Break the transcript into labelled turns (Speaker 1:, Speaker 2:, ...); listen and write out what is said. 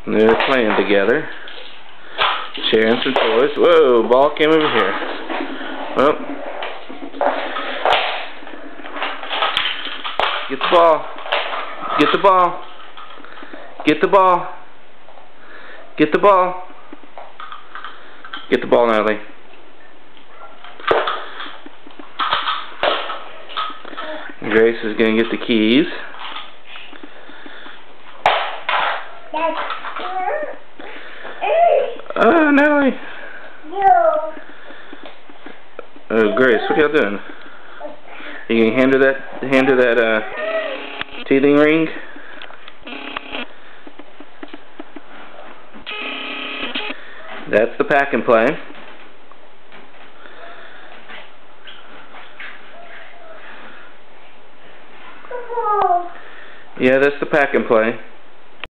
Speaker 1: They're playing together, sharing some toys. Whoa, ball came over here. Well, get the ball. Get the ball. Get the ball. Get the ball. Get the ball, Natalie. Grace is going to get the keys. Natalie. Oh, Grace, what are y'all doing? You can hand her that teething ring. That's the pack and play. Yeah, that's the pack and play.